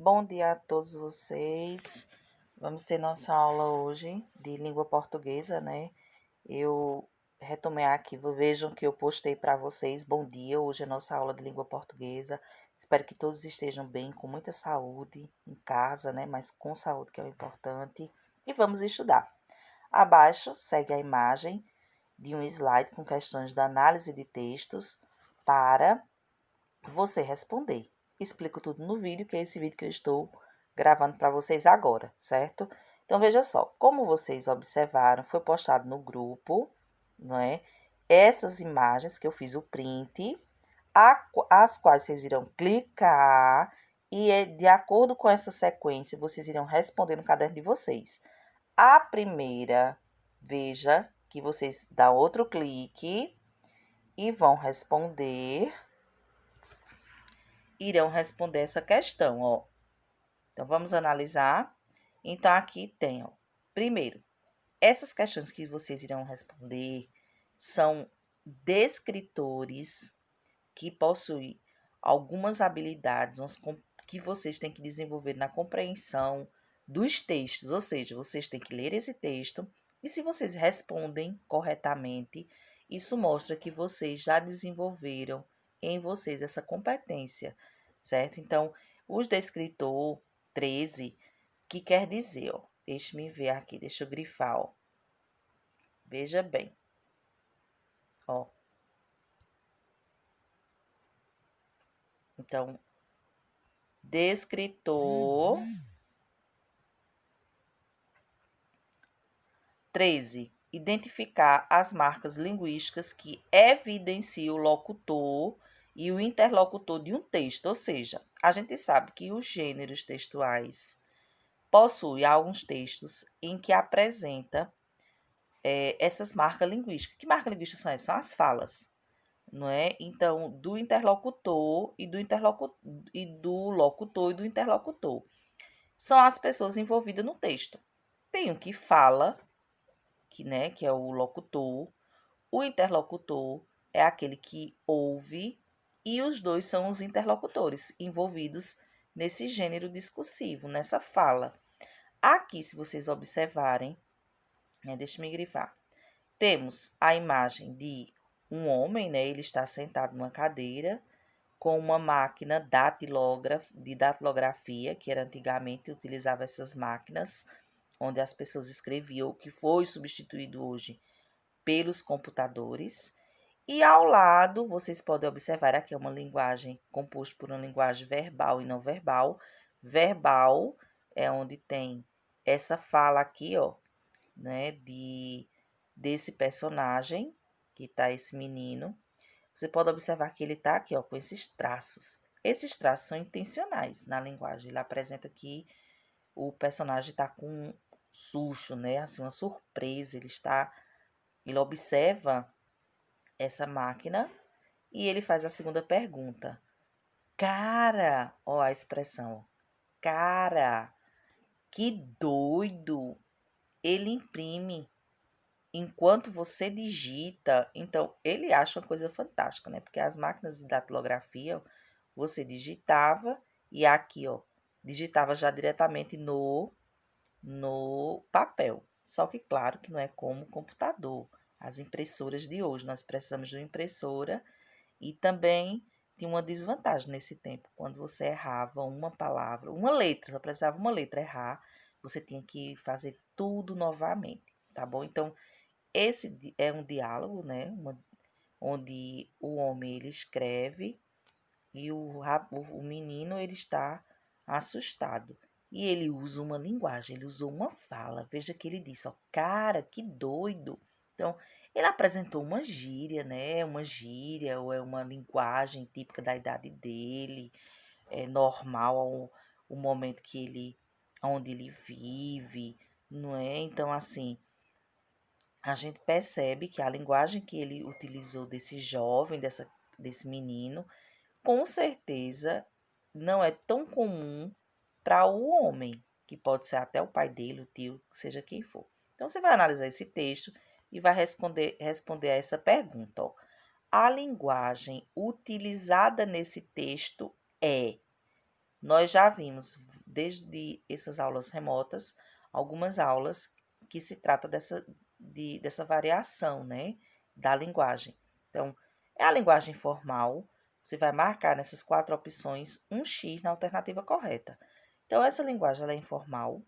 Bom dia a todos vocês. Vamos ter nossa aula hoje de língua portuguesa, né? Eu retomei aqui, vejam que eu postei para vocês. Bom dia, hoje é nossa aula de língua portuguesa. Espero que todos estejam bem, com muita saúde em casa, né? Mas com saúde que é o importante. E vamos estudar. Abaixo segue a imagem de um slide com questões da análise de textos para você responder. Explico tudo no vídeo, que é esse vídeo que eu estou gravando para vocês agora, certo? Então, veja só, como vocês observaram, foi postado no grupo, não é? Essas imagens que eu fiz o print, as quais vocês irão clicar e, de acordo com essa sequência, vocês irão responder no caderno de vocês. A primeira, veja que vocês dão outro clique e vão responder irão responder essa questão, ó. Então, vamos analisar. Então, aqui tem, ó. Primeiro, essas questões que vocês irão responder são descritores que possuem algumas habilidades que vocês têm que desenvolver na compreensão dos textos, ou seja, vocês têm que ler esse texto e se vocês respondem corretamente, isso mostra que vocês já desenvolveram em vocês essa competência, certo? Então, os descritor 13, que quer dizer, ó, deixe-me ver aqui, deixa eu grifar, ó. Veja bem, ó. Então, descritor 13. Identificar as marcas linguísticas que evidenciam o locutor e o interlocutor de um texto. Ou seja, a gente sabe que os gêneros textuais possuem alguns textos em que apresenta essas marcas linguísticas. Que marcas linguísticas são essas? São as falas, não é? Então, do interlocutor e do locutor e do interlocutor. São as pessoas envolvidas no texto. Tem o que fala, que é o locutor. O interlocutor é aquele que ouve e os dois são os interlocutores envolvidos nesse gênero discursivo, nessa fala. Aqui, se vocês observarem, deixa-me grifar, temos a imagem de um homem, né? Ele está sentado numa cadeira com uma máquina de datilografia, que era antigamente utilizava essas máquinas, onde as pessoas escreviam, que foi substituído hoje pelos computadores. E ao lado, vocês podem observar aqui é uma linguagem composta por uma linguagem verbal e não verbal. Verbal é onde tem essa fala aqui, ó, né, desse personagem, que tá esse menino. Você pode observar que ele tá aqui, ó, com esses traços. Esses traços são intencionais na linguagem. Ele apresenta que o personagem tá com um susto, né, assim, uma surpresa. Ele observa essa máquina e ele faz a segunda pergunta. Cara, ó a expressão. Cara, que doido. Ele imprime enquanto você digita. Então, ele acha uma coisa fantástica, né? Porque as máquinas de datilografia, você digitava e aqui, ó, digitava já diretamente no papel. Só que, claro, que não é como o computador. As impressoras de hoje, nós precisamos de uma impressora e também tinha uma desvantagem nesse tempo. Quando você errava uma palavra, uma letra, só precisava uma letra errar, você tinha que fazer tudo novamente, tá bom? Então, esse é um diálogo, né? Onde o homem ele escreve e o menino ele está assustado. E ele usa uma linguagem, ele usou uma fala. Veja que ele disse, ó, cara, que doido. Então, ele apresentou uma gíria, né? Uma gíria ou é uma linguagem típica da idade dele, é normal o momento onde ele vive, não é? Então, assim, a gente percebe que a linguagem que ele utilizou desse jovem, desse menino, com certeza não é tão comum para o homem, que pode ser até o pai dele, o tio, seja quem for. Então, você vai analisar esse texto e vai responder a essa pergunta. Ó. A linguagem utilizada nesse texto é. Nós já vimos, desde essas aulas remotas, algumas aulas que se trata dessa variação, né, da linguagem. Então, é a linguagem formal, você vai marcar nessas 4 opções um X na alternativa correta. Então, essa linguagem ela é informal.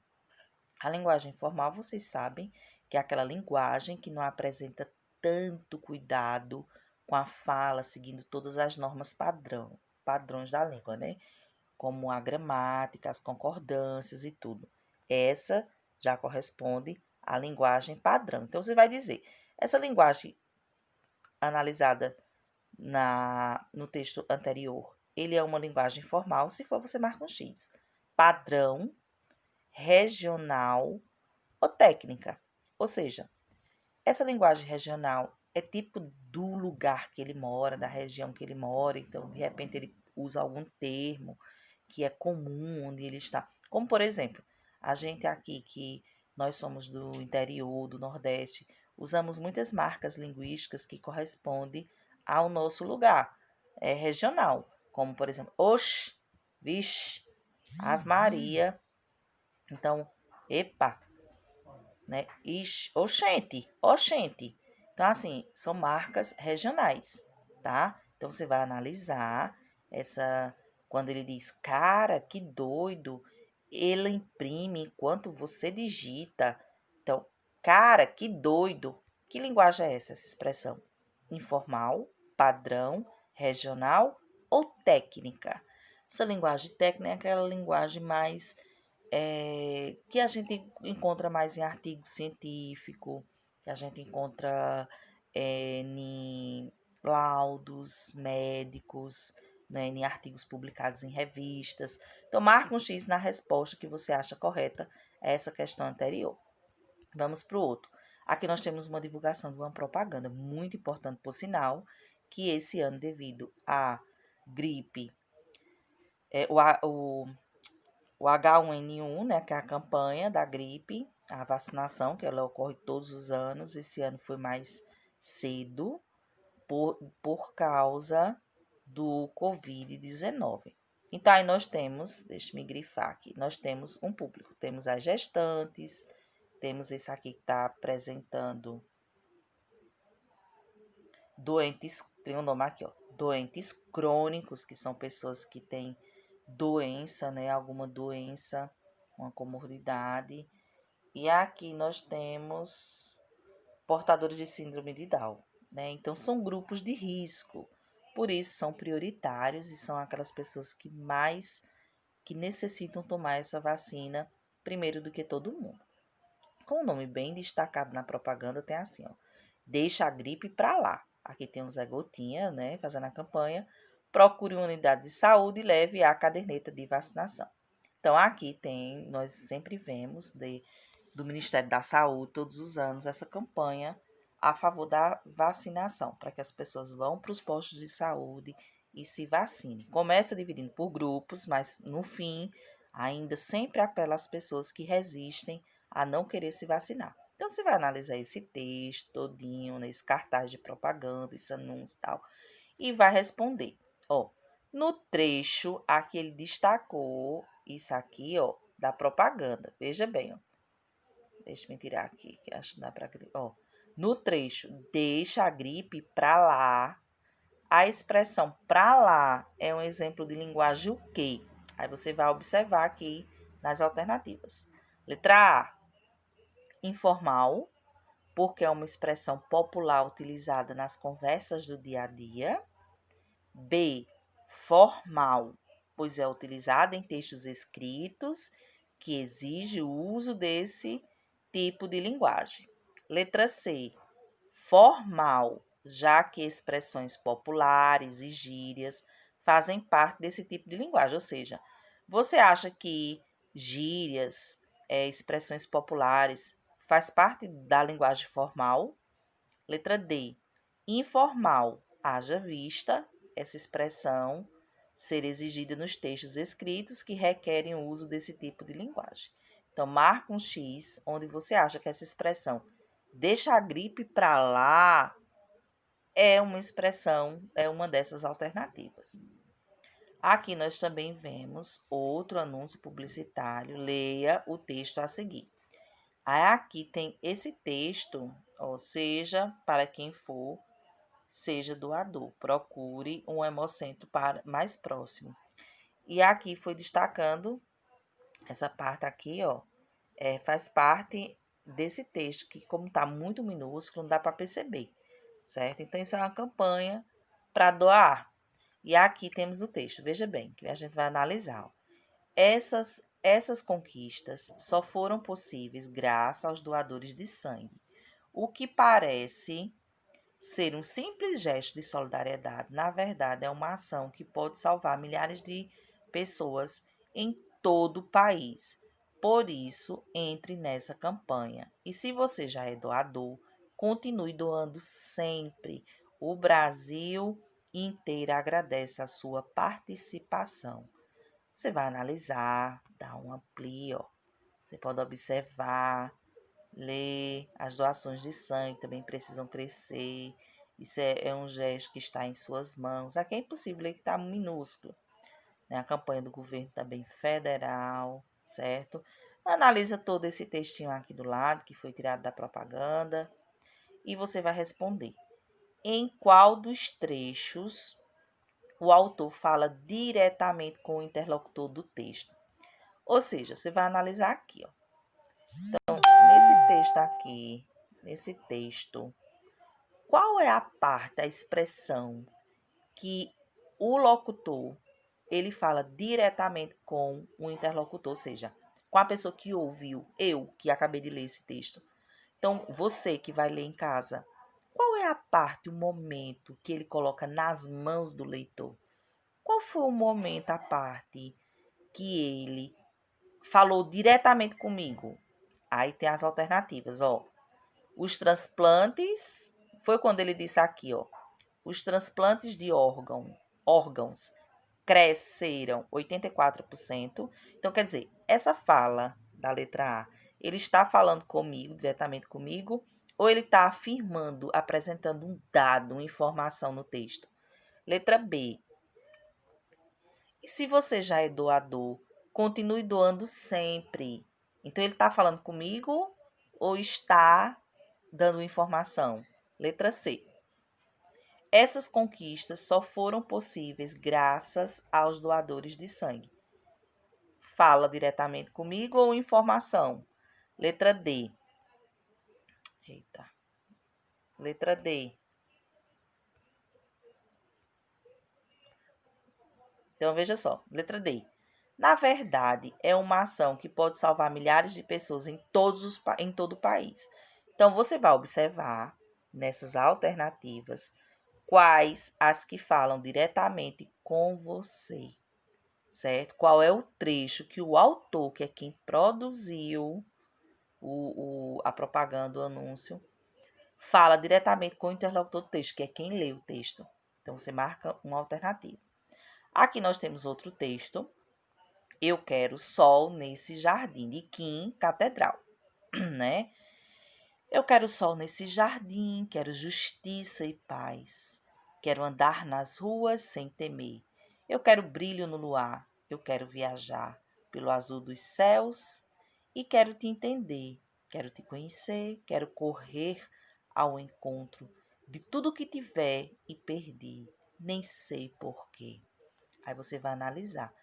A linguagem formal, vocês sabem que é aquela linguagem que não apresenta tanto cuidado com a fala, seguindo todas as normas padrões da língua, né? Como a gramática, as concordâncias e tudo. Essa já corresponde à linguagem padrão. Então, você vai dizer, essa linguagem analisada no texto anterior, ele é uma linguagem formal, se for, você marca um X. Padrão, regional ou técnica. Ou seja, essa linguagem regional é tipo do lugar que ele mora, da região que ele mora, então de repente ele usa algum termo que é comum onde ele está. Como por exemplo, a gente aqui que nós somos do interior, do Nordeste, usamos muitas marcas linguísticas que correspondem ao nosso lugar, regional, como por exemplo, oxe, vixe, Ave Maria. Então, epa, né? Oxente, oxente. Então, assim, são marcas regionais, tá? Então, você vai analisar essa. Quando ele diz, cara, que doido, ele imprime enquanto você digita. Então, cara, que doido. Que linguagem é essa expressão? Informal, padrão, regional ou técnica? Essa linguagem técnica é aquela linguagem mais que a gente encontra mais em artigo científico, que a gente encontra em laudos médicos, né, em artigos publicados em revistas. Então, marca um X na resposta que você acha correta a essa questão anterior. Vamos para o outro. Aqui nós temos uma divulgação de uma propaganda muito importante, por sinal, que esse ano, devido à gripe, é, o H1N1, né, que é a campanha da gripe, a vacinação, que ela ocorre todos os anos. Esse ano foi mais cedo por causa do Covid-19. Então, aí nós temos, deixa-me grifar aqui, nós temos um público. Temos as gestantes, temos esse aqui que está apresentando doentes, tem um nome aqui, ó, doentes crônicos, que são pessoas que têm doença, né, alguma doença, uma comorbidade. E aqui nós temos portadores de síndrome de Down, né? Então são grupos de risco. Por isso são prioritários e são aquelas pessoas que necessitam tomar essa vacina primeiro do que todo mundo. Com o nome bem destacado na propaganda, tem assim, ó, deixa a gripe pra lá. Aqui tem um Zé Gotinha, né, fazendo a campanha. Procure uma unidade de saúde e leve a caderneta de vacinação. Então, aqui tem, nós sempre vemos do Ministério da Saúde, todos os anos, essa campanha a favor da vacinação, para que as pessoas vão para os postos de saúde e se vacinem. Começa dividindo por grupos, mas no fim, ainda sempre apela às pessoas que resistem a não querer se vacinar. Então, você vai analisar esse texto todinho, né, esse cartaz de propaganda, esse anúncio e tal, e vai responder. Ó, no trecho, aqui ele destacou isso aqui, ó, da propaganda. Veja bem, ó. Deixa eu tirar aqui, que acho que dá pra... Ó, no trecho, deixa a gripe pra lá. A expressão pra lá é um exemplo de linguagem o quê? Aí você vai observar aqui nas alternativas. Letra A, informal, porque é uma expressão popular utilizada nas conversas do dia a dia. B, formal, pois é utilizada em textos escritos que exige o uso desse tipo de linguagem. Letra C, formal, já que expressões populares e gírias fazem parte desse tipo de linguagem, ou seja, você acha que gírias, expressões populares faz parte da linguagem formal? Letra D, informal, haja vista essa expressão ser exigida nos textos escritos que requerem o uso desse tipo de linguagem. Então, marca um X onde você acha que essa expressão deixa a gripe para lá é uma expressão, é uma dessas alternativas. Aqui nós também vemos outro anúncio publicitário. Leia o texto a seguir. Aí aqui tem esse texto, ou seja, para quem for, seja doador. Procure um hemocentro mais próximo. E aqui foi destacando essa parte aqui, ó, faz parte desse texto, que como está muito minúsculo, não dá para perceber, certo? Então, isso é uma campanha para doar. E aqui temos o texto, veja bem, que a gente vai analisar. Ó. Essas conquistas só foram possíveis graças aos doadores de sangue, o que parece ser um simples gesto de solidariedade, na verdade, é uma ação que pode salvar milhares de pessoas em todo o país. Por isso, entre nessa campanha. E se você já é doador, continue doando sempre. O Brasil inteiro agradece a sua participação. Você vai analisar, dar um ampli, ó. Você pode observar, ler, as doações de sangue também precisam crescer. Isso é um gesto que está em suas mãos. Aqui é impossível ler que está minúsculo. Né? A campanha do governo também federal, certo? Analisa todo esse textinho aqui do lado, que foi tirado da propaganda, e você vai responder. Em qual dos trechos o autor fala diretamente com o interlocutor do texto? Ou seja, você vai analisar aqui, ó. Nesse texto, qual é a parte, a expressão que o locutor ele fala diretamente com o interlocutor, ou seja, com a pessoa que ouviu, eu que acabei de ler esse texto. Então, você que vai ler em casa, qual é a parte, o momento que ele coloca nas mãos do leitor? Qual foi o momento, a parte que ele falou diretamente comigo? Aí tem as alternativas, ó. Os transplantes, foi quando ele disse aqui, ó. Os transplantes de órgãos cresceram 84%. Então, quer dizer, essa fala da letra A, ele está falando comigo, diretamente comigo, ou ele está afirmando, apresentando um dado, uma informação no texto? Letra B. E se você já é doador, continue doando sempre. Então, ele está falando comigo ou está dando informação? Letra C. Essas conquistas só foram possíveis graças aos doadores de sangue. Fala diretamente comigo ou informação? Letra D. Eita. Letra D. Então, veja só. Letra D. Na verdade, é uma ação que pode salvar milhares de pessoas em todo o país. Então, você vai observar nessas alternativas quais as que falam diretamente com você, certo? Qual é o trecho que o autor, que é quem produziu a propaganda, o anúncio, fala diretamente com o interlocutor do texto, que é quem lê o texto. Então, você marca uma alternativa. Aqui nós temos outro texto. Eu quero sol nesse jardim, de Kim Catedral, né? Eu quero sol nesse jardim, quero justiça e paz. Quero andar nas ruas sem temer. Eu quero brilho no luar, eu quero viajar pelo azul dos céus e quero te entender, quero te conhecer, quero correr ao encontro de tudo que tiver e perdi, nem sei porquê. Aí você vai analisar.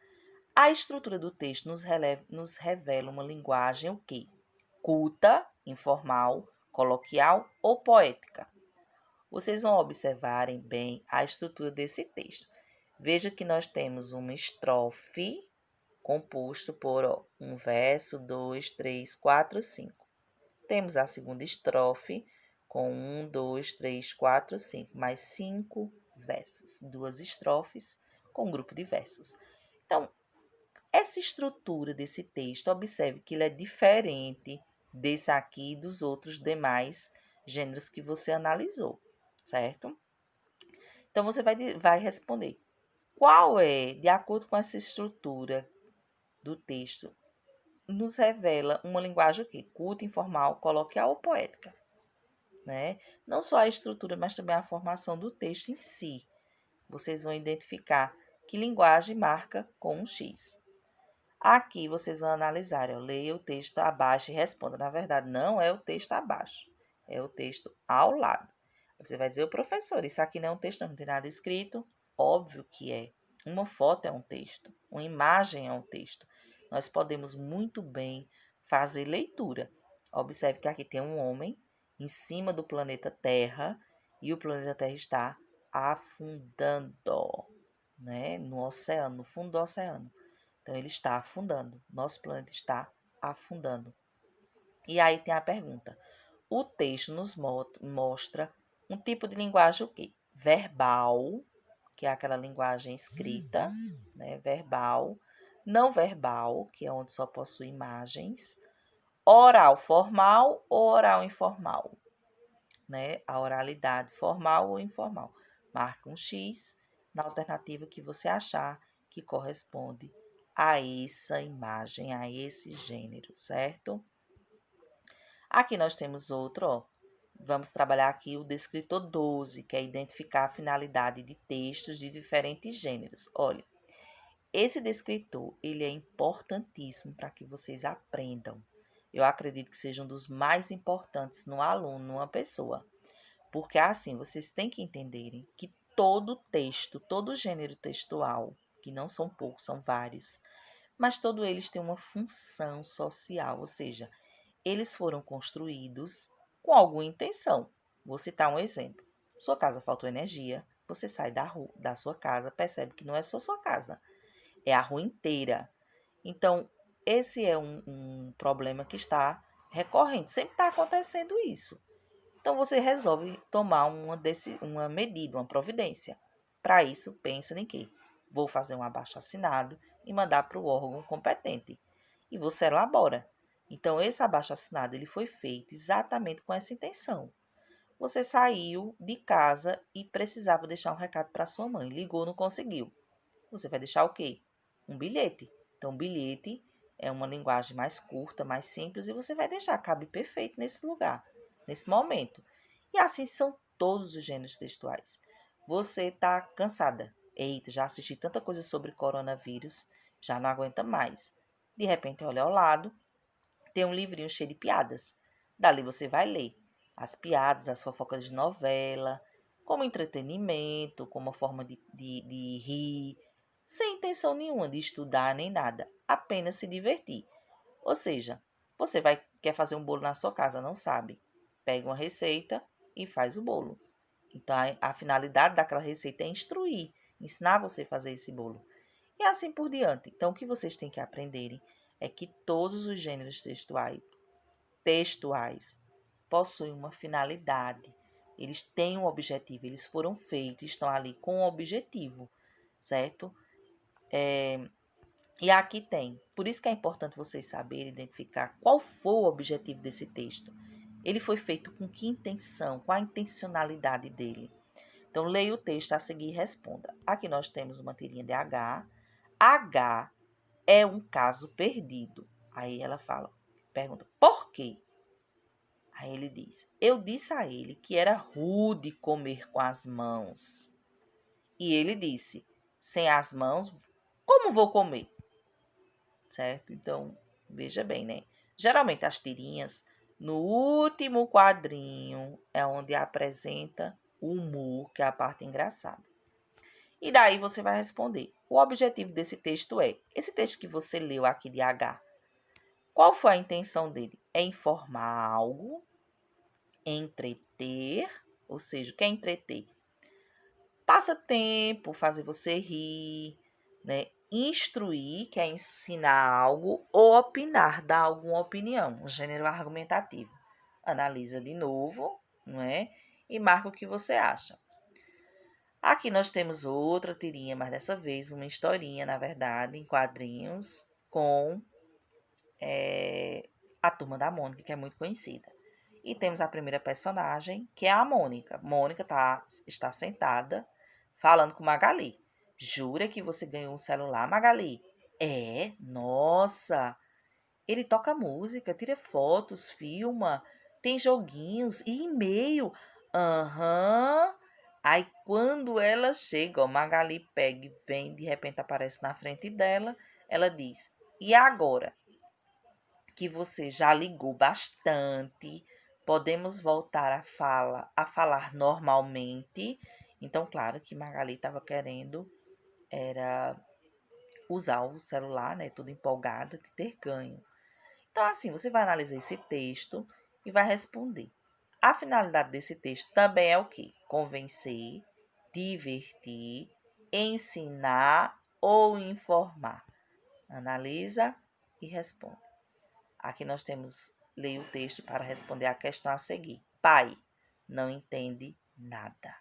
A estrutura do texto nos revela uma linguagem o quê? Culta, informal, coloquial ou poética. Vocês vão observarem bem a estrutura desse texto. Veja que nós temos uma estrofe composto por um verso, 2, 3, 4, 5. Temos a segunda estrofe com 1, 2, 3, 4, 5, mais 5 versos. 2 estrofes com um grupo de versos. Então, essa estrutura desse texto, observe que ele é diferente desse aqui e dos outros demais gêneros que você analisou, certo? Então, você vai responder. Qual é, de acordo com essa estrutura do texto, nos revela uma linguagem o quê? Culta, informal, coloquial ou poética, né? Não só a estrutura, mas também a formação do texto em si. Vocês vão identificar Que linguagem marca com um X? Aqui vocês vão analisar, leia o texto abaixo e responda. Na verdade, não é o texto abaixo, é o texto ao lado. Você vai dizer, professor, isso aqui não é um texto, não tem nada escrito. Óbvio que é. Uma foto é um texto, uma imagem é um texto. Nós podemos muito bem fazer leitura. Observe que aqui tem um homem em cima do planeta Terra e o planeta Terra está afundando, né, no oceano, no fundo do oceano. Então, ele está afundando. Nosso planeta está afundando. E aí tem a pergunta. O texto nos mostra um tipo de linguagem o quê? Verbal, que é aquela linguagem escrita, né? Verbal. Não verbal, que é onde só possui imagens. Oral formal ou oral informal, né? A oralidade formal ou informal. Marca um X na alternativa que você achar que corresponde a essa imagem, a esse gênero, certo? Aqui nós temos outro, ó. Vamos trabalhar aqui o descritor 12, que é identificar a finalidade de textos de diferentes gêneros. Olha, esse descritor, ele é importantíssimo para que vocês aprendam. Eu acredito que seja um dos mais importantes no aluno, numa pessoa. Porque assim, vocês têm que entenderem que todo texto, todo gênero textual, que não são poucos, são vários, mas todos eles têm uma função social, ou seja, eles foram construídos com alguma intenção. Vou citar um exemplo. Sua casa faltou energia, você sai da sua casa, percebe que não é só sua casa, é a rua inteira. Então, esse é um problema que está recorrente, sempre está acontecendo isso. Então, você resolve tomar uma medida, uma providência. Para isso, pensa em quê? Vou fazer um abaixo-assinado e mandar para o órgão competente. E você elabora. Então, esse abaixo-assinado ele foi feito exatamente com essa intenção. Você saiu de casa e precisava deixar um recado para sua mãe. Ligou, não conseguiu. Você vai deixar o quê? Um bilhete. Então, bilhete é uma linguagem mais curta, mais simples, e você vai deixar, cabe perfeito nesse lugar, nesse momento. E assim são todos os gêneros textuais. Você está cansada. Eita, já assisti tanta coisa sobre coronavírus, já não aguenta mais. De repente, olha ao lado, tem um livrinho cheio de piadas. Dali você vai ler as piadas, as fofocas de novela, como entretenimento, como uma forma de rir, sem intenção nenhuma de estudar nem nada, apenas se divertir. Ou seja, você quer fazer um bolo na sua casa, não sabe. Pega uma receita e faz o bolo. Então, a finalidade daquela receita é instruir, ensinar você a fazer esse bolo. E assim por diante. Então, o que vocês têm que aprenderem é que todos os gêneros textuais possuem uma finalidade. Eles têm um objetivo, eles foram feitos, estão ali com um objetivo, certo? E aqui tem. Por isso que é importante vocês saberem identificar qual foi o objetivo desse texto. Ele foi feito com que intenção, qual a intencionalidade dele. Então, leia o texto a seguir e responda. Aqui nós temos uma tirinha de H. H é um caso perdido. Aí ela pergunta, por quê? Aí ele diz, eu disse a ele que era rude comer com as mãos. E ele disse, sem as mãos, como vou comer? Certo? Então, veja bem, né? Geralmente as tirinhas, no último quadrinho, é onde apresenta o humor, que é a parte engraçada. E daí você vai responder. O objetivo desse texto é, esse texto que você leu aqui de H, qual foi a intenção dele? É informar algo, entreter, ou seja, o que é entreter? Passa tempo, fazer você rir, né? Instruir, que é ensinar algo, ou opinar, dar alguma opinião, um gênero argumentativo. Analisa de novo, não é? E marca o que você acha. Aqui nós temos outra tirinha, mas dessa vez uma historinha, na verdade, em quadrinhos, com a Turma da Mônica, que é muito conhecida. E temos a primeira personagem, que é a Mônica. Mônica está sentada, falando com Magali. Jura que você ganhou um celular, Magali? É? Nossa! Ele toca música, tira fotos, filma, tem joguinhos e e-mail. Aham. Aí, quando ela chega, ó, Magali pega e vem, de repente aparece na frente dela, ela diz: E agora que você já ligou bastante, podemos voltar a falar normalmente. Então, claro que Magali estava querendo era usar o celular, né, tudo empolgada de ter ganho. Então, assim, você vai analisar esse texto e vai responder. A finalidade desse texto também é o quê? Convencer, divertir, ensinar ou informar. Analisa e responde. Aqui nós temos, leia o texto para responder a questão a seguir. Pai, não entende nada.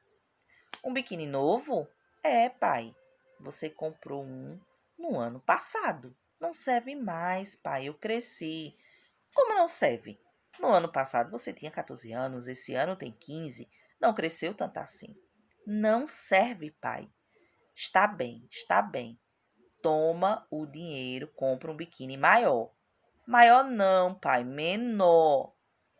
Um biquíni novo? É, pai. Você comprou um no ano passado. Não serve mais, pai. Eu cresci. Como não serve? No ano passado você tinha 14 anos, esse ano tem 15. Não cresceu tanto assim. Não serve, pai. Está bem, está bem. Toma o dinheiro, compra um biquíni maior. Maior não, pai, menor.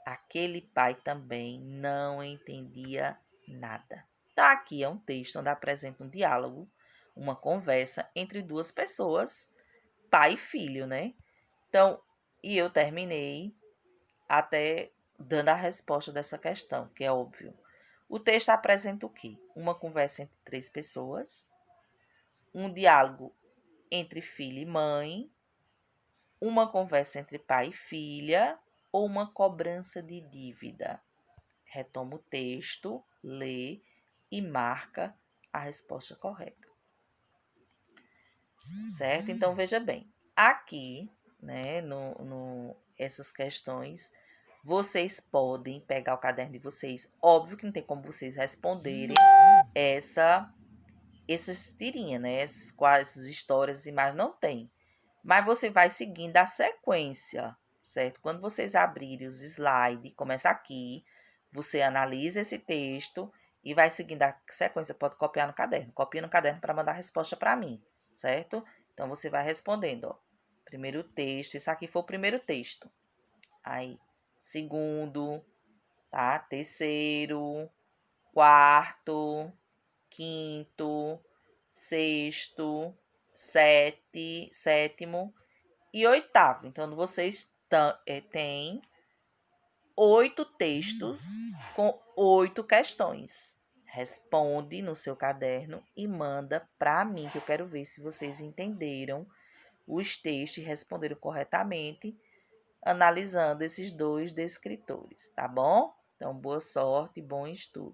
Aquele pai também não entendia nada. Tá, aqui é um texto onde apresenta um diálogo, uma conversa entre duas pessoas, pai e filho, né? Então, e eu terminei até dando a resposta dessa questão, que é óbvio. O texto apresenta o quê? Uma conversa entre três pessoas, um diálogo entre filho e mãe, uma conversa entre pai e filha ou uma cobrança de dívida. Retoma o texto, lê e marca a resposta correta. Certo? Então veja bem, aqui, né, essas questões, vocês podem pegar o caderno de vocês. Óbvio que não tem como vocês responderem essas tirinhas, né? Essas histórias, imagens, não tem. Mas você vai seguindo a sequência, certo? Quando vocês abrirem os slides, começa aqui, você analisa esse texto e vai seguindo a sequência. Pode copiar no caderno. Copia no caderno para mandar a resposta para mim, certo? Então, você vai respondendo, ó. Primeiro texto, isso aqui foi o primeiro texto. Aí, segundo, tá? Terceiro, quarto, quinto, sexto, sétimo e oitavo. Então, vocês têm 8 textos com 8 questões. Responde no seu caderno e manda para mim, que eu quero ver se vocês entenderam os textos e responderam corretamente, analisando esses dois descritores, tá bom? Então, boa sorte e bom estudo.